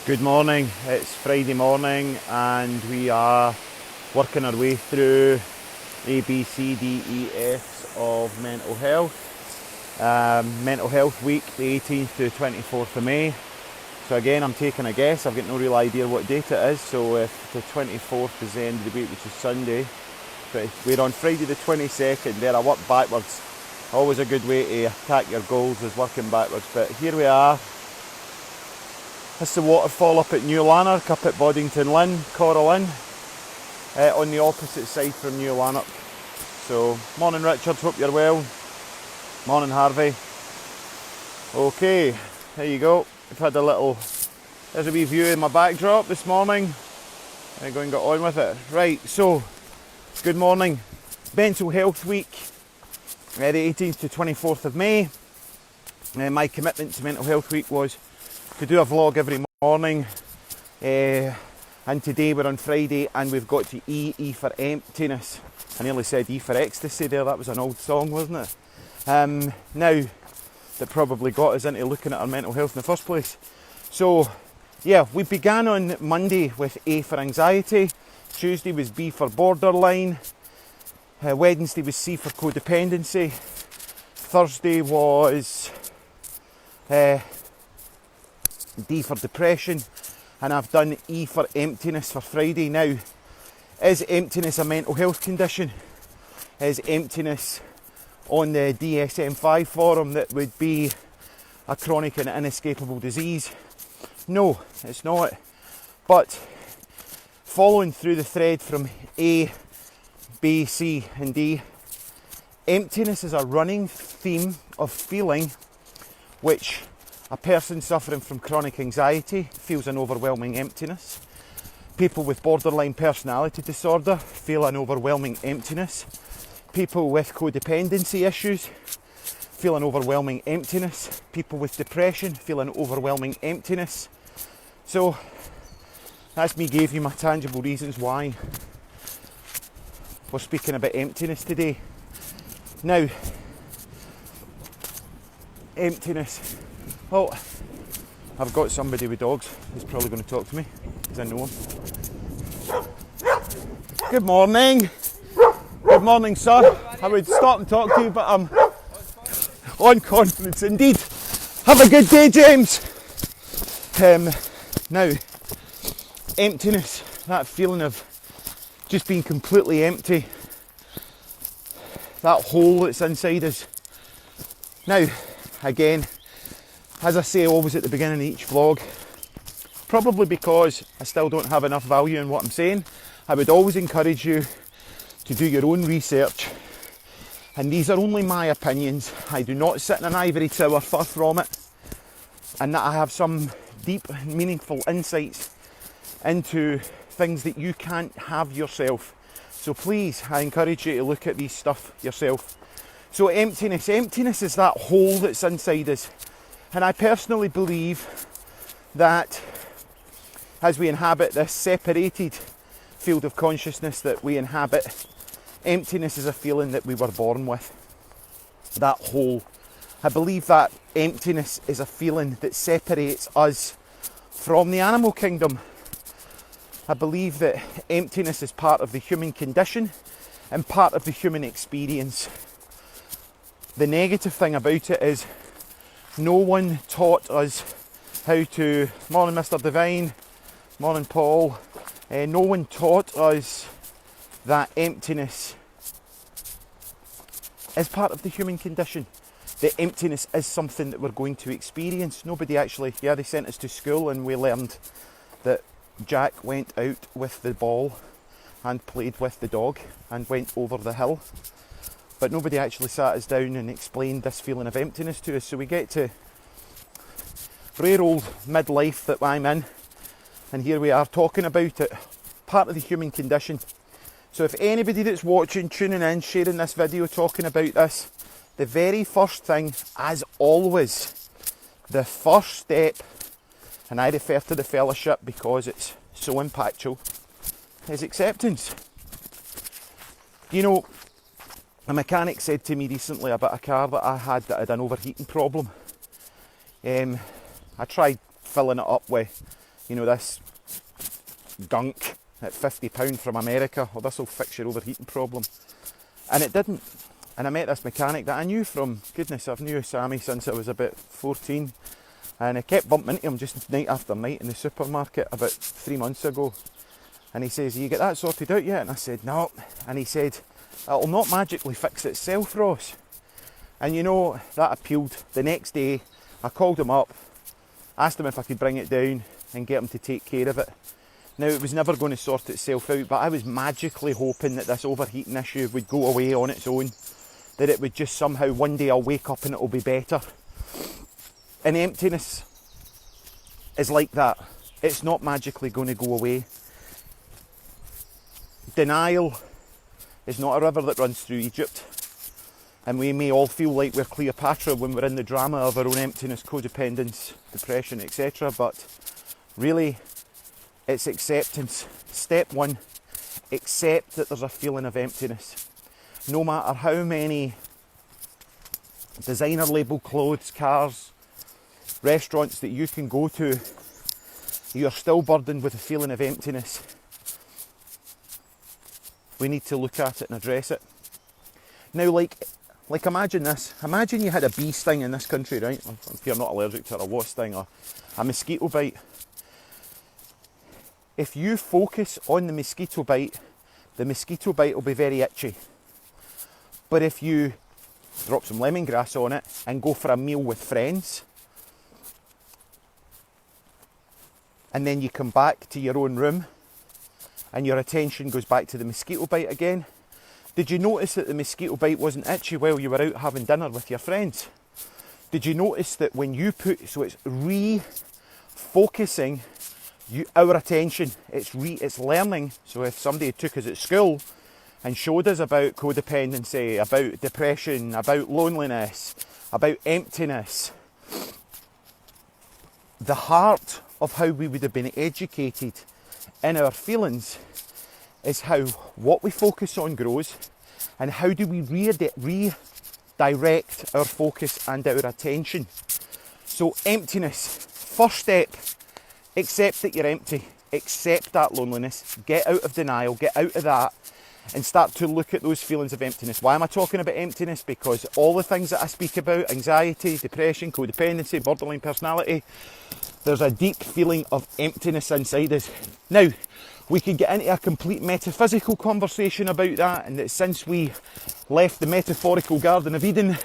Good morning, it's Friday morning and we are working our way through A, B, C, D, E, F's of mental health. Mental Health Week, the 18th to 24th of May. So again, I'm taking a guess, I've got no real idea what date it is, so if the 24th is the end of the week, which is Sunday, we're on Friday the 22nd, there I work backwards. Always a good way to attack your goals is working backwards, but here we are. This is the waterfall up at New Lanark, up at Boddington Linn, Coral Inn, on the opposite side from New Lanark. So, morning Richard, hope you're well. Morning Harvey. Okay, there you go. We've had there's a wee view of my backdrop this morning. I'm going to get on with it. Right, so, good morning. Mental Health Week, the 18th to 24th of May. My commitment to Mental Health Week was to do a vlog every morning, and today we're on Friday and we've got to E for emptiness. I nearly said E for ecstasy there, that was an old song, wasn't it? Now, that probably got us into looking at our mental health in the first place. So, yeah, we began on Monday with A for anxiety, Tuesday was B for borderline, Wednesday was C for codependency, Thursday was D for depression, and I've done E for emptiness for Friday. Now, is emptiness a mental health condition? Is emptiness on the DSM-5 forum that would be a chronic and inescapable disease? No, it's not. But following through the thread from A, B, C and D, emptiness is a running theme of feeling which a person suffering from chronic anxiety feels an overwhelming emptiness. People with borderline personality disorder feel an overwhelming emptiness. People with codependency issues feel an overwhelming emptiness. People with depression feel an overwhelming emptiness. So that's me gave you my tangible reasons why we're speaking about emptiness today. Now, emptiness. Oh, I've got somebody with dogs who's probably going to talk to me, because I know him. Good morning. Good morning, sir. I would start and talk to you, but I'm on conference indeed. Have a good day, James. Now, emptiness, that feeling of just being completely empty, that hole that's inside us. Now, again, as I say always at the beginning of each vlog, probably because I still don't have enough value in what I'm saying, I would always encourage you to do your own research. And these are only my opinions. I do not sit in an ivory tower, far from it. And that I have some deep, meaningful insights into things that you can't have yourself. So please, I encourage you to look at these stuff yourself. So emptiness is that hole that's inside us. And I personally believe that as we inhabit this separated field of consciousness that we inhabit, emptiness is a feeling that we were born with. That hole. I believe that emptiness is a feeling that separates us from the animal kingdom. I believe that emptiness is part of the human condition and part of the human experience. The negative thing about it is no one taught us how to... Morning Mr Divine, morning Paul. No one taught us that emptiness is part of the human condition. That emptiness is something that we're going to experience. Nobody actually... Yeah, they sent us to school and we learned that Jack went out with the ball and played with the dog and went over the hill. But nobody actually sat us down and explained this feeling of emptiness to us. So we get to rare old midlife that I'm in, and here we are talking about it. Part of the human condition. So if anybody that's watching, tuning in, sharing this video, talking about this, the very first thing, as always, the first step, and I refer to the fellowship because it's so impactful, is acceptance. You know, a mechanic said to me recently about a car that I had an overheating problem. I tried filling it up with you know, this gunk at £50 from America, or this will fix your overheating problem. And it didn't. And I met this mechanic that I knew from, goodness, I've knew Sammy since I was about 14. And I kept bumping into him just night after night in the supermarket about 3 months ago. And he says, you get that sorted out yet? And I said, no. And he said, it'll not magically fix itself, Ross. And you know, that appealed. The next day, I called him up, asked him if I could bring it down and get him to take care of it. Now, it was never going to sort itself out, but I was magically hoping that this overheating issue would go away on its own, that it would just somehow, one day I'll wake up and it'll be better. And emptiness is like that. It's not magically going to go away. Denial is not a river that runs through Egypt. And we may all feel like we're Cleopatra when we're in the drama of our own emptiness, codependence, depression, etc. But really, it's acceptance. Step one, accept that there's a feeling of emptiness. No matter how many designer label clothes, cars, restaurants that you can go to, you're still burdened with a feeling of emptiness. We need to look at it and address it. Now, like imagine this. Imagine you had a bee sting in this country, right? If you're not allergic to a wasp sting or a mosquito bite. If you focus on the mosquito bite will be very itchy. But if you drop some lemongrass on it and go for a meal with friends, and then you come back to your own room and your attention goes back to the mosquito bite again, did you notice that the mosquito bite wasn't itchy while you were out having dinner with your friends? Did you notice that when you so it's refocusing our attention, it's learning. So if somebody took us at school and showed us about codependency, about depression, about loneliness, about emptiness, the heart of how we would have been educated in our feelings is how what we focus on grows, and how do we redirect our focus and our attention. So emptiness, first step, accept that you're empty, accept that loneliness, get out of denial, get out of that, and start to look at those feelings of emptiness. Why am I talking about emptiness? Because all the things that I speak about, anxiety, depression, codependency, borderline personality, there's a deep feeling of emptiness inside us. Now, we could get into a complete metaphysical conversation about that, and that since we left the metaphorical Garden of Eden,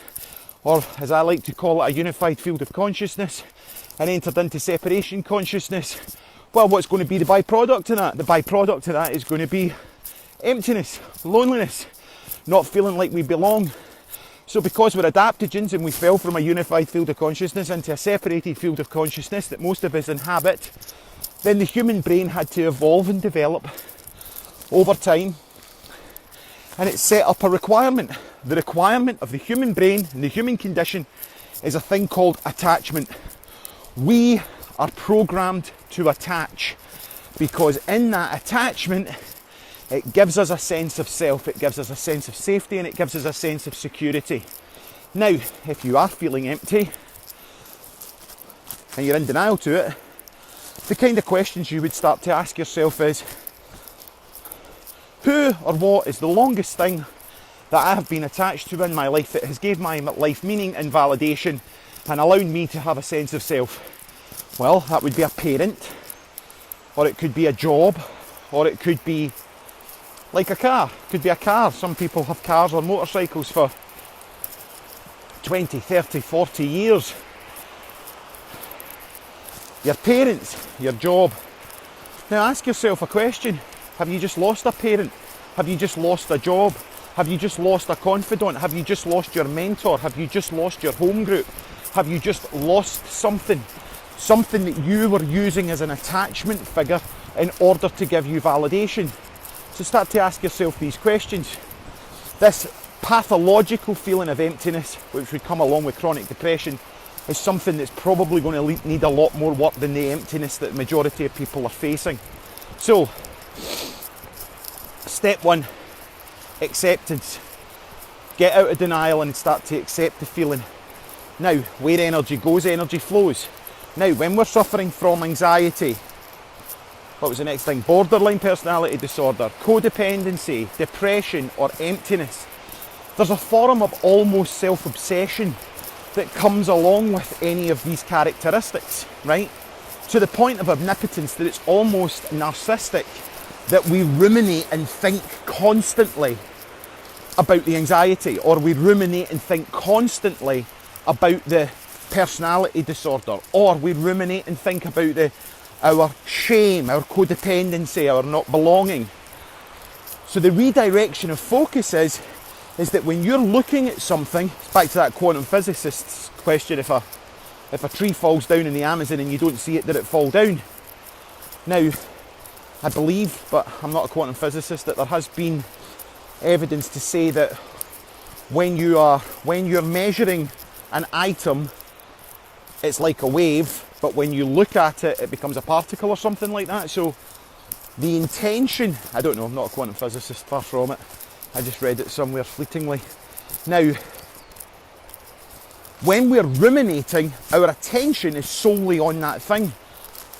or as I like to call it, a unified field of consciousness, and entered into separation consciousness, well, what's going to be the byproduct of that? The byproduct of that is going to be emptiness, loneliness, not feeling like we belong. So because we're adaptogens and we fell from a unified field of consciousness into a separated field of consciousness that most of us inhabit, then the human brain had to evolve and develop over time, and it set up a requirement. The requirement of the human brain and the human condition is a thing called attachment. We are programmed to attach, because in that attachment it gives us a sense of self, it gives us a sense of safety, and it gives us a sense of security. Now, if you are feeling empty and you're in denial to it, the kind of questions you would start to ask yourself is, who or what is the longest thing that I have been attached to in my life that has gave my life meaning and validation and allowed me to have a sense of self? Well, that would be a parent, or it could be a job, or it could be like a car. It could be a car. Some people have cars or motorcycles for 20, 30, 40 years. Your parents, your job. Now ask yourself a question. Have you just lost a parent? Have you just lost a job? Have you just lost a confidant? Have you just lost your mentor? Have you just lost your home group? Have you just lost something? Something that you were using as an attachment figure in order to give you validation. So start to ask yourself these questions. This pathological feeling of emptiness, which would come along with chronic depression, is something that's probably going to need a lot more work than the emptiness that the majority of people are facing. So, step one, acceptance. Get out of denial and start to accept the feeling. Now, where energy goes, energy flows. Now, when we're suffering from anxiety, What was the next thing? Borderline personality disorder, codependency, depression, or emptiness. There's a form of almost self-obsession that comes along with any of these characteristics, right? To the point of omnipotence that it's almost narcissistic, that we ruminate and think constantly about the anxiety, or we ruminate and think constantly about the personality disorder, or we ruminate and think about our shame, our codependency, our not belonging. So the redirection of focus is that when you're looking at something, back to that quantum physicist's question, if a tree falls down in the Amazon and you don't see it, did it fall down? Now, I believe, but I'm not a quantum physicist, that there has been evidence to say that when you're measuring an item, it's like a wave, but when you look at it, it becomes a particle or something like that. So the intention, I don't know, I'm not a quantum physicist, far from it. I just read it somewhere fleetingly. Now, when we're ruminating, our attention is solely on that thing.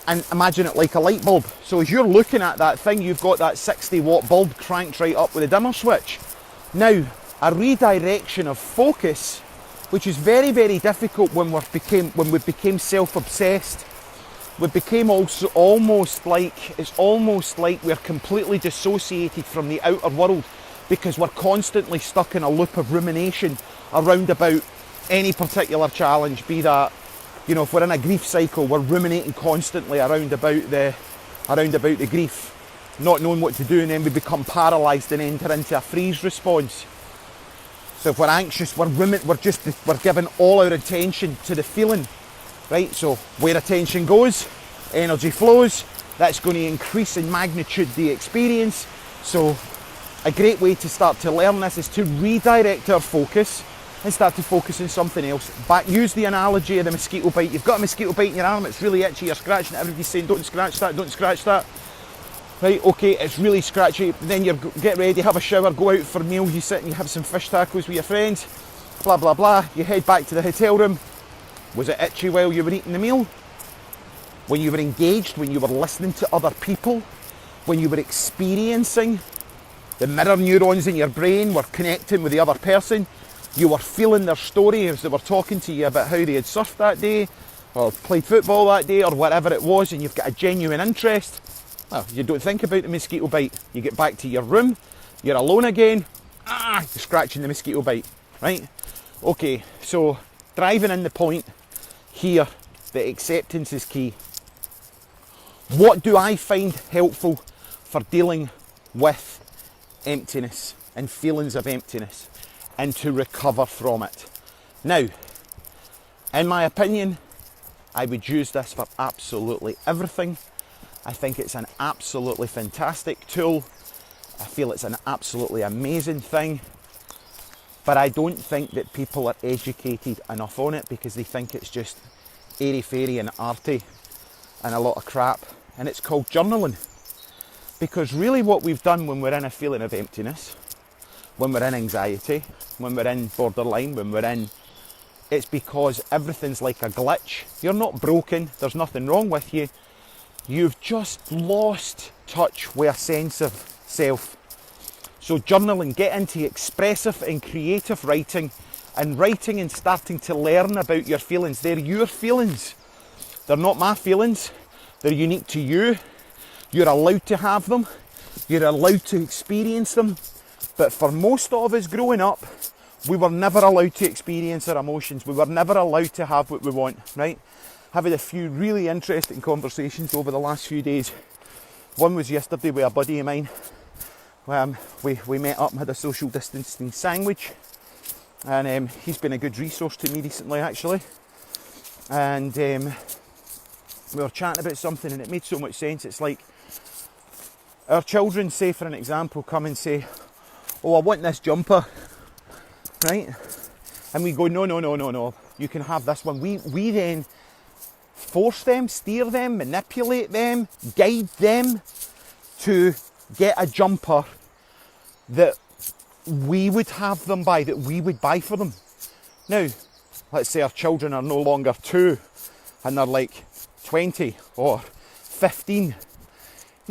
And imagine it like a light bulb. So as you're looking at that thing, you've got that 60-watt bulb cranked right up with a dimmer switch. Now, a redirection of focus, which is very, very difficult when we became self-obsessed. We became also almost like we're completely dissociated from the outer world, because we're constantly stuck in a loop of rumination around about any particular challenge, be that, you know, if we're in a grief cycle, we're ruminating constantly around about the grief, not knowing what to do, and then we become paralysed and enter into a freeze response. So if we're anxious, we're giving all our attention to the feeling, right? So where attention goes, energy flows. That's going to increase in magnitude the experience. So a great way to start to learn this is to redirect our focus and start to focus on something else. Use the analogy of the mosquito bite. You've got a mosquito bite in your arm, it's really itchy, you're scratching it, everybody's saying don't scratch that, don't scratch that. Right, okay, it's really scratchy, then you get ready, have a shower, go out for meals, you sit and you have some fish tacos with your friends, blah blah blah, you head back to the hotel room. Was it itchy while you were eating the meal? When you were engaged, when you were listening to other people, when you were experiencing, the mirror neurons in your brain were connecting with the other person, you were feeling their story as they were talking to you about how they had surfed that day, or played football that day, or whatever it was, and you've got a genuine interest. Well, you don't think about the mosquito bite. You get back to your room, you're alone again, you're scratching the mosquito bite, right? Okay, so driving in the point here, that acceptance is key. What do I find helpful for dealing with emptiness and feelings of emptiness and to recover from it? Now, in my opinion, I would use this for absolutely everything. I think it's an absolutely fantastic tool. I feel it's an absolutely amazing thing. But I don't think that people are educated enough on it, because they think it's just airy-fairy and arty and a lot of crap. And it's called journaling. Because really what we've done when we're in a feeling of emptiness, when we're in anxiety, when we're in borderline, it's because everything's like a glitch. You're not broken, there's nothing wrong with you. You've just lost touch with a sense of self. So journaling, get into expressive and creative writing, and starting to learn about your feelings. They're your feelings. They're not my feelings. They're unique to you. You're allowed to have them. You're allowed to experience them. But for most of us growing up, we were never allowed to experience our emotions. We were never allowed to have what we want, right? I've had a few really interesting conversations over the last few days. One was yesterday with a buddy of mine. We met up and had a social distancing sandwich. And he's been a good resource to me recently, actually. And we were chatting about something, and it made so much sense. It's like our children, say for an example, come and say, oh, I want this jumper, right? And we go, no, you can have this one. We then force them, steer them, manipulate them, guide them to get a jumper that we would have them buy, that we would buy for them. Now, let's say our children are no longer 2 and they're like 20 or 15.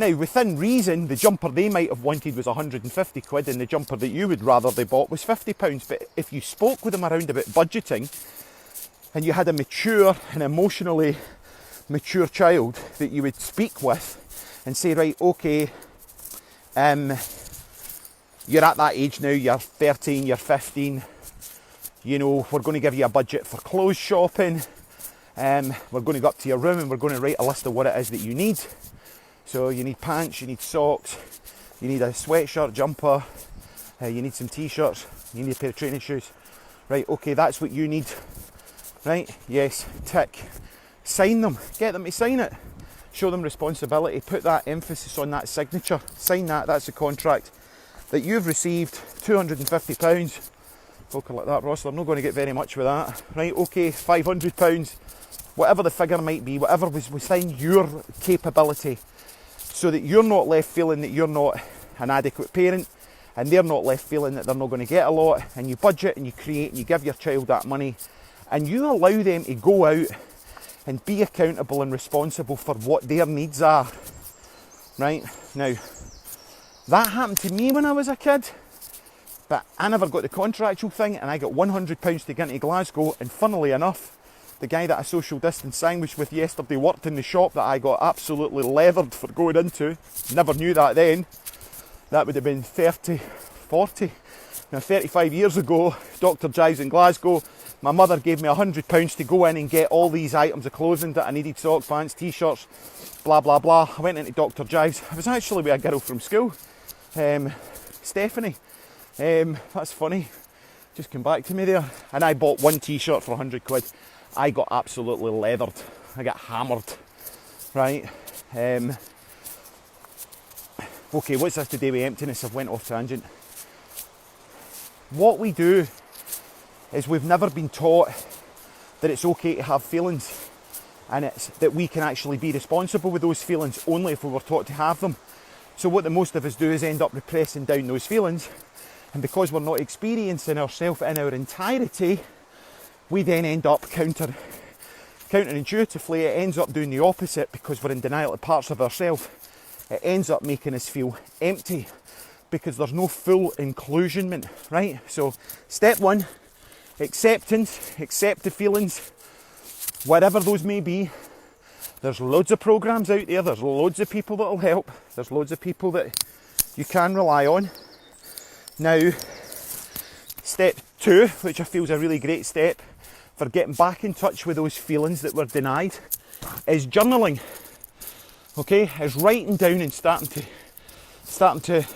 Now, within reason, the jumper they might have wanted was 150 quid and the jumper that you would rather they bought was £50. But if you spoke with them around about budgeting and you had a mature and emotionally mature child that you would speak with and say, right, okay, you're at that age now, you're 13, you're 15, you know, we're going to give you a budget for clothes shopping, we're going to go up to your room and we're going to write a list of what it is that you need. So you need pants, you need socks, you need a sweatshirt, jumper, you need some t-shirts, you need a pair of training shoes. Right, okay, that's what you need. Right, yes, tick. Sign them, get them to sign it. Show them responsibility, put that emphasis on that signature. Sign that, that's the contract. That you've received £250. Talking like that, Ross, I'm not going to get very much with that. Right, okay, £500. Whatever the figure might be, whatever was within your capability, so that you're not left feeling that you're not an adequate parent and they're not left feeling that they're not going to get a lot, and you budget and you create and you give your child that money and you allow them to go out and be accountable and responsible for what their needs are. Right, now that happened to me when I was a kid, but I never got the contractual thing and I got £100 to get into Glasgow, and funnily enough, the guy that I social distance sandwiched with yesterday worked in the shop that I got absolutely leathered for going into. Never knew that then. That would have been 30, 40. Now 35 years ago, Dr. Jives in Glasgow, my mother gave me £100 to go in and get all these items of clothing that I needed: socks, pants, t-shirts, blah, blah, blah. I went into Dr. Jives. I was actually with a girl from school, Stephanie. That's funny. Just came back to me there. And I bought one t-shirt for 100 quid. I got absolutely leathered. I got hammered, right? Okay, what's this to do with emptiness? I've went off tangent. What we do is we've never been taught that it's okay to have feelings, and it's that we can actually be responsible with those feelings only if we were taught to have them. So what the most of us do is end up repressing down those feelings, and because we're not experiencing ourselves in our entirety, we then end up counterintuitively, it ends up doing the opposite because we're in denial of parts of ourselves. It ends up making us feel empty because there's no full inclusionment, right? So step one, acceptance, accept the feelings, whatever those may be. There's loads of programs out there, there's loads of people that'll help, there's loads of people that you can rely on. Now, step two, which I feel is a really great step for getting back in touch with those feelings that were denied, is journaling. Okay, is writing down and starting to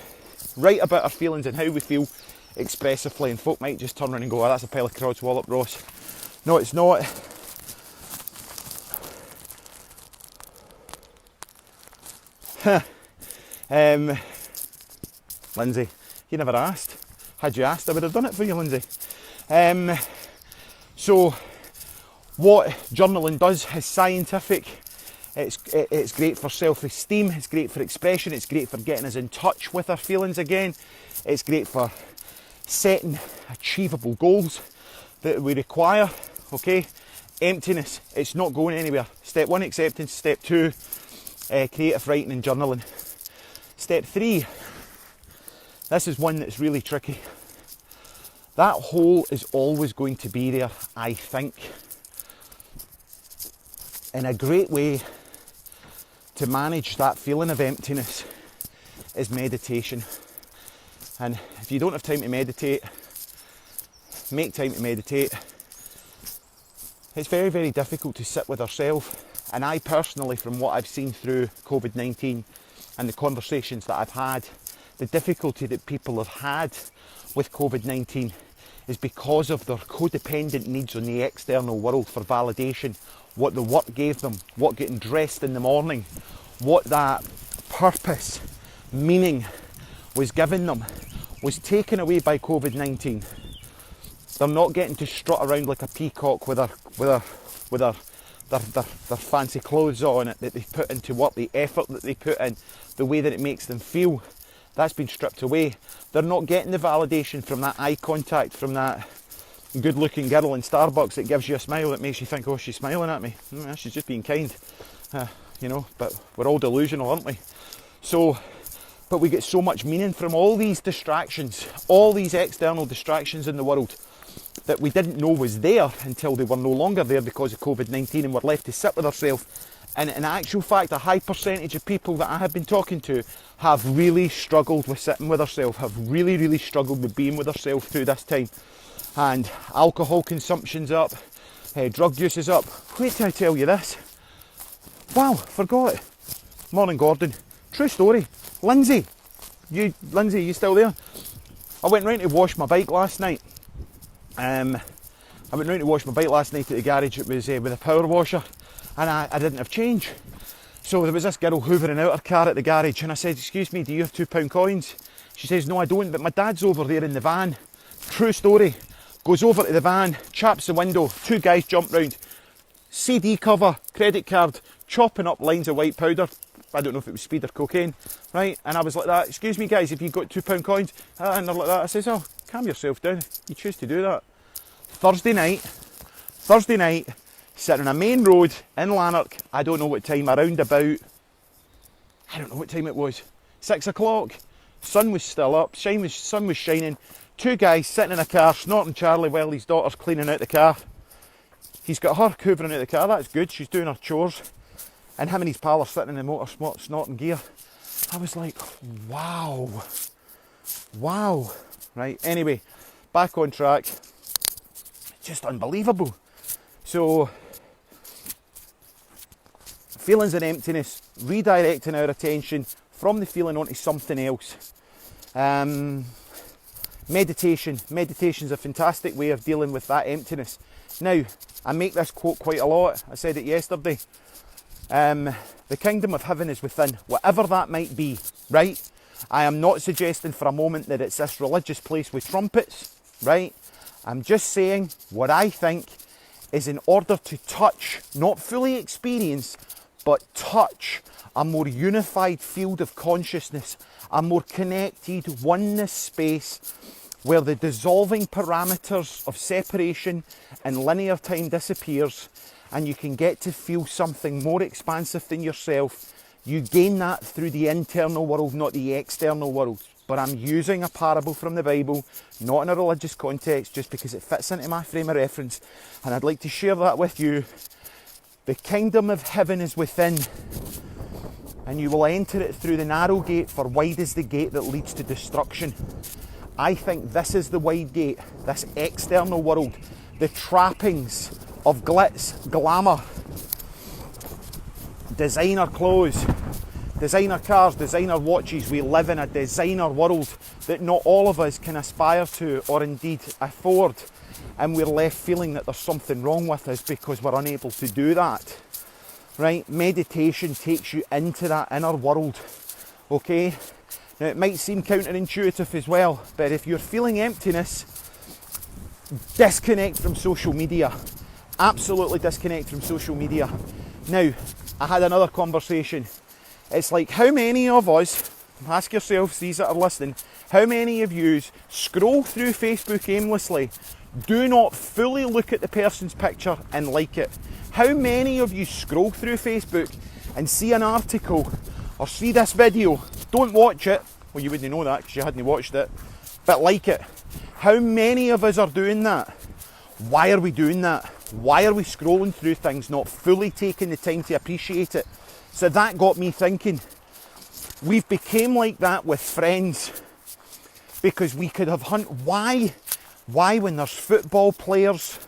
write about our feelings and how we feel expressively. And folk might just turn around and go, oh, that's a pile of crowds wallop, Ross. No, it's not. Lindsay, you never asked. Had you asked, I would have done it for you, Lindsay. So what journaling does is scientific. It's great for self-esteem, it's great for expression, it's great for getting us in touch with our feelings again. It's great for setting achievable goals that we require. Okay, emptiness, it's not going anywhere. Step one, acceptance. Step two, creative writing and journaling. Step three, this is one that's really tricky. That hole is always going to be there, I think. And a great way to manage that feeling of emptiness is meditation. And if you don't have time to meditate, make time to meditate. It's very, very difficult to sit with ourselves. And I personally, from what I've seen through COVID-19 and the conversations that I've had, the difficulty that people have had with COVID-19 is because of their codependent needs on the external world for validation. What the work gave them, what getting dressed in the morning, what that purpose, meaning was given them, was taken away by COVID-19. They're not getting to strut around like a peacock with their fancy clothes on it that they put into work, the effort that they put in, the way that it makes them feel. That's been stripped away. They're not getting the validation from that eye contact, from that good looking girl in Starbucks that gives you a smile that makes you think, oh, she's smiling at me. She's just being kind. But we're all delusional, aren't we? So, but we get so much meaning from all these distractions, all these external distractions in the world that we didn't know was there until they were no longer there because of COVID-19, and we're left to sit with ourselves. And in actual fact, a high percentage of people that I have been talking to have really struggled with sitting with ourselves, have really, really struggled with being with ourselves through this time. And alcohol consumption's up, drug use is up. Wait till I tell you this. Wow, forgot. Morning, Gordon. True story. Lindsay, you still there? I went round to wash my bike last night. I went round to wash my bike last night at the garage. It was with a power washer, and I didn't have change. So there was this girl hoovering out her car at the garage, and I said, "Excuse me, do you have £2 coins?" She says, "No, I don't, but my dad's over there in the van." True story. Goes over to the van, chaps the window, two guys jump round, CD cover, credit card, chopping up lines of white powder. I don't know if it was speed or cocaine, right? And I was like that, "Excuse me guys, have you got £2 coins?" And they're like that. I says, "Oh, calm yourself down, you choose to do that." Thursday night, sitting on a main road in Lanark, I don't know what time, around about, I don't know what time it was, 6 o'clock. Sun was still up, sun was shining. Two guys sitting in a car, snorting Charlie while his daughter's cleaning out the car. He's got her hoovering out the car, that's good, she's doing her chores. And him and his pal are sitting in the motor snorting gear. I was like, wow. Right, anyway, back on track. Just unbelievable. So, feelings of emptiness, redirecting our attention from the feeling onto something else. Meditation's a fantastic way of dealing with that emptiness. Now, I make this quote quite a lot. I said it yesterday. The kingdom of heaven is within, whatever that might be, right? I am not suggesting for a moment that it's this religious place with trumpets, right? I'm just saying what I think is, in order to touch, not fully experience, but touch a more unified field of consciousness, a more connected oneness space where the dissolving parameters of separation and linear time disappears, and you can get to feel something more expansive than yourself. You gain that through the internal world, not the external world. But I'm using a parable from the Bible, not in a religious context, just because it fits into my frame of reference, and I'd like to share that with you. The kingdom of heaven is within, and you will enter it through the narrow gate, for wide is the gate that leads to destruction. I think this is the wide gate, this external world, the trappings of glitz, glamour, designer clothes, designer cars, designer watches. We live in a designer world that not all of us can aspire to or indeed afford, and we're left feeling that there's something wrong with us because we're unable to do that, right? Meditation takes you into that inner world, okay? Now it might seem counterintuitive as well, but if you're feeling emptiness, disconnect from social media. Absolutely disconnect from social media. Now, I had another conversation. It's like, how many of us, ask yourselves, these that are listening, how many of you scroll through Facebook aimlessly, do not fully look at the person's picture and like it? How many of you scroll through Facebook and see an article or see this video, don't watch it, well you wouldn't know that because you hadn't watched it, but like it? How many of us are doing that? Why are we doing that? Why are we scrolling through things, not fully taking the time to appreciate it? So that got me thinking. We've become like that with friends because we could have why when there's football players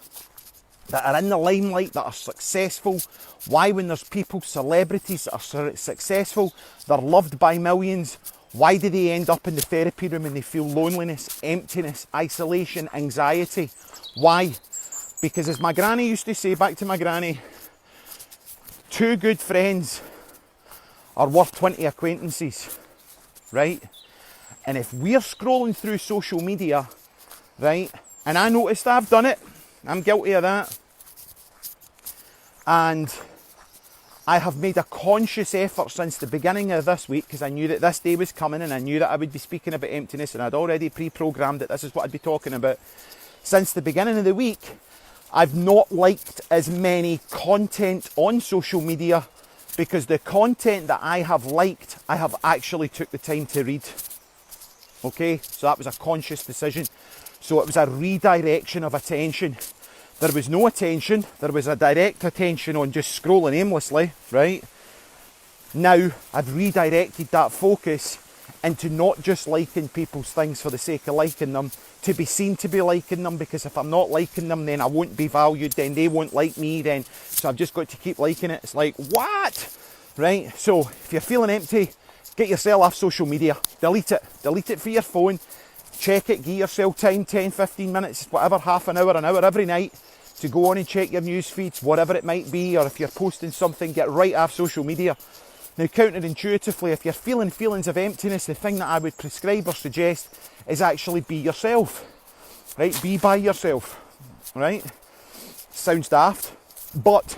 that are in the limelight, that are successful, why when there's people, celebrities that are successful, they're loved by millions, why do they end up in the therapy room and they feel loneliness, emptiness, isolation, anxiety? Why? Because as my granny used to say, back to my granny, 2 good friends are worth 20 acquaintances, right? And if we're scrolling through social media, right, and I noticed I've done it, I'm guilty of that, and I have made a conscious effort since the beginning of this week, because I knew that this day was coming and I knew that I would be speaking about emptiness, and I'd already pre-programmed that this is what I'd be talking about. Since the beginning of the week, I've not liked as many content on social media because the content that I have liked, I have actually took the time to read. Okay, so that was a conscious decision. So it was a redirection of attention. There was no attention, there was a direct attention on just scrolling aimlessly, right? Now I've redirected that focus into not just liking people's things for the sake of liking them, to be seen to be liking them, because if I'm not liking them, then I won't be valued, then they won't like me, then so I've just got to keep liking it. It's like, what? Right? So if you're feeling empty, get yourself off social media, delete it for your phone, check it, give yourself time, 10, 15 minutes, whatever, half an hour every night to go on and check your news feeds, whatever it might be, or if you're posting something, get right off social media. Now, counterintuitively, if you're feeling feelings of emptiness, the thing that I would prescribe or suggest is actually be yourself, right? Be by yourself, right? Sounds daft, but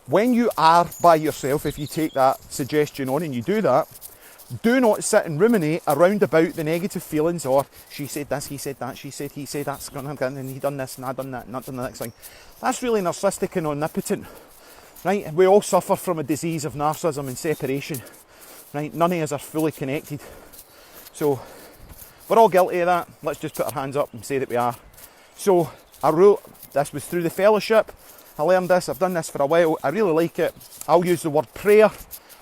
when you are by yourself, if you take that suggestion on and you do that, do not sit and ruminate around about the negative feelings, or she said this, he said that, she said, he said that's going to happen, and he done this and I done that, and not done the next thing. That's really narcissistic and omnipotent. Right, we all suffer from a disease of narcissism and separation. Right, none of us are fully connected. So, we're all guilty of that. Let's just put our hands up and say that we are. So, I wrote, this was through the fellowship. I learned this, I've done this for a while. I really like it. I'll use the word prayer.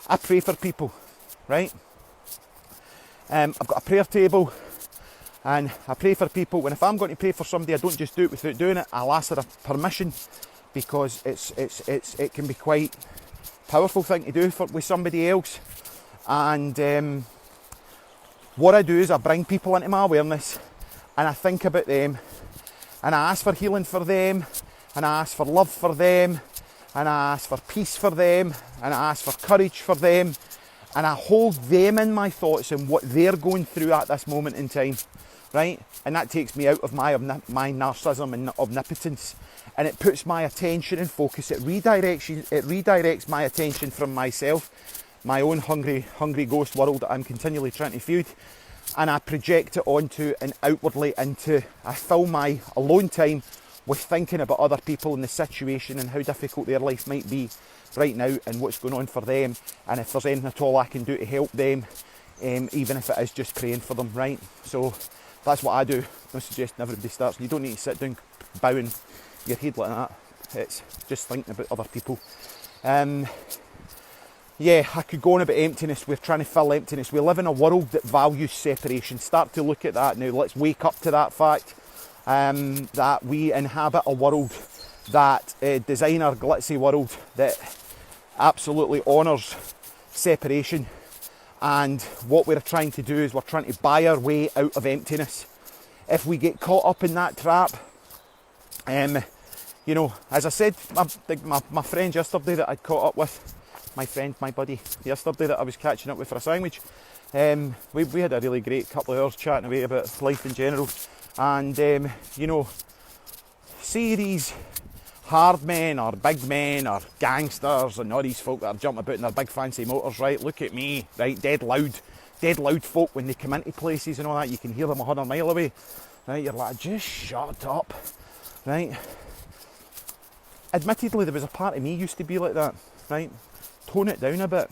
I pray for people, right? I've got a prayer table and I pray for people. And if I'm going to pray for somebody, I don't just do it without doing it. I'll ask their permission, because it can be quite a powerful thing to do with somebody else. And what I do is I bring people into my awareness and I think about them and I ask for healing for them and I ask for love for them and I ask for peace for them and I ask for courage for them, and I hold them in my thoughts and what they're going through at this moment in time, right? And that takes me out of my narcissism and omnipotence, and it puts my attention and focus. It redirects my attention from myself, my own hungry ghost world that I'm continually trying to feed, and I project it onto and outwardly into. I fill my alone time with thinking about other people and the situation and how difficult their life might be right now and what's going on for them, and if there's anything at all I can do to help them, even if it is just praying for them, right? So that's what I do. I'm suggesting everybody starts. You don't need to sit down bowing your head like that. It's just thinking about other people. Yeah, I could go on about emptiness. We're trying to fill emptiness. We live in a world that values separation. Start to look at that now. Let's wake up to that fact, that we inhabit a world, that designer glitzy world that absolutely honours separation. And what we're trying to do is we're trying to buy our way out of emptiness. If we get caught up in that trap, you know, as I said, my friend yesterday that I'd caught up with, my buddy yesterday that I was catching up with for a sandwich, we had a really great couple of hours chatting away about life in general. And, you know, see these hard men or big men or gangsters and all these folk that are jumping about in their big fancy motors, right? Look at me, right? Dead loud folk when they come into places and all that. You can hear them 100 mile away, right? You're like, just shut up, right? Admittedly, there was a part of me used to be like that, right? Tone it down a bit.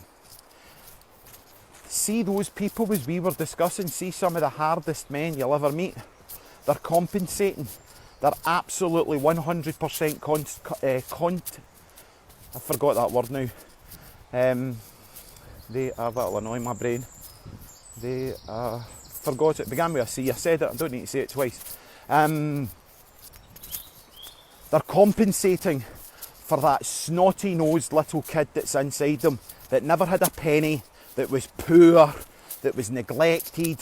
See those people, as we were discussing, see some of the hardest men you'll ever meet. They're compensating. They're absolutely 100% I forgot that word now. They are, that'll annoy my brain. They are, forgot it, began with a C. I said it, I don't need to say it twice. They're compensating for that snotty-nosed little kid that's inside them, that never had a penny, that was poor, that was neglected,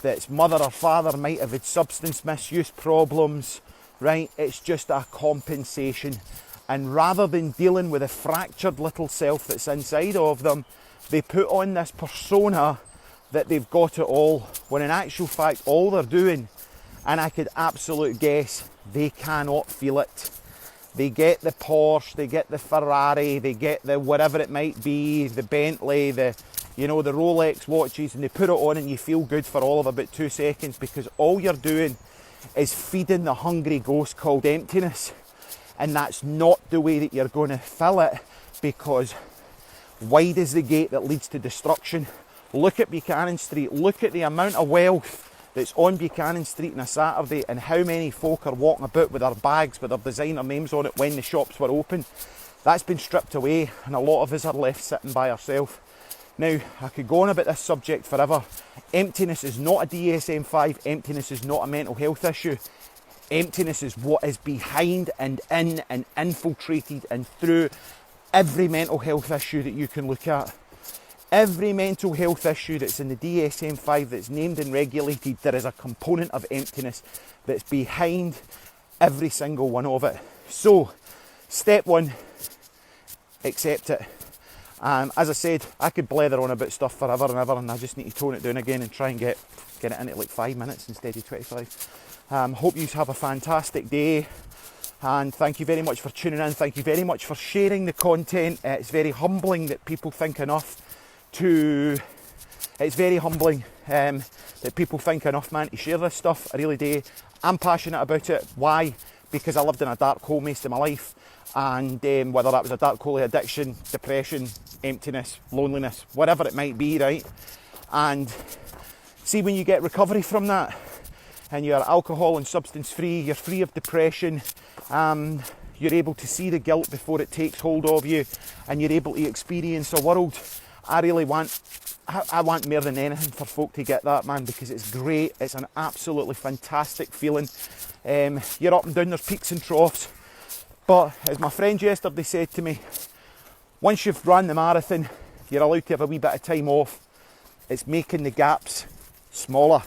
that's mother or father might have had substance misuse problems, right? It's just a compensation. And rather than dealing with the fractured little self that's inside of them, they put on this persona that they've got it all, when in actual fact all they're doing, and I could absolutely guess, they cannot feel it. They get the Porsche, they get the Ferrari, they get the whatever it might be, the Bentley, the Rolex watches, and they put it on and you feel good for all of about 2 seconds, because all you're doing is feeding the hungry ghost called emptiness. And that's not the way that you're going to fill it, because Wide is the gate that leads to destruction. Look at Buchanan Street. Look at the amount of wealth that's on Buchanan Street on a Saturday, and how many folk are walking about with their bags with their designer names on it when the shops were open. That's been stripped away, and a lot of us are left sitting by ourselves. Now, I could go on about this subject forever. Emptiness is not a DSM-5. Emptiness is not a mental health issue. Emptiness is what is behind and in and infiltrated and through every mental health issue that you can look at. Every mental health issue that's in the DSM-5 that's named and regulated, there is a component of emptiness that's behind every single one of it. So, step one, accept it. As I said, I could blather on about stuff forever and ever, and I just need to tone it down again and try and get it into like 5 minutes instead of 25. Hope you have a fantastic day, and thank you very much for tuning in. Thank you very much for sharing the content. It's very humbling that people think enough it's very humbling that people think enough, man, to share this stuff. I really do. I'm passionate about it. Why? Because I lived in a dark hole most of my life, and whether that was a dark hole of addiction, depression, emptiness, loneliness, whatever it might be, right? And see, when you get recovery from that, and you're alcohol and substance free, you're free of depression, you're able to see the guilt before it takes hold of you, and you're able to experience a world. I want more than anything for folk to get that, man, because it's great. It's an absolutely fantastic feeling. You're up and down, there's peaks and troughs. But as my friend yesterday said to me, once you've run the marathon, you're allowed to have a wee bit of time off. It's making the gaps smaller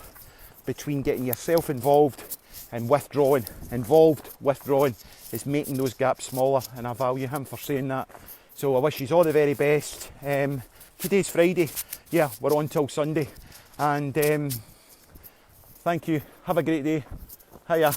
between getting yourself involved and withdrawing. Involved, withdrawing is making those gaps smaller, and I value him for saying that. So I wish you all the very best. Today's Friday, yeah, we're on till Sunday, and thank you. Have a great day. Hiya.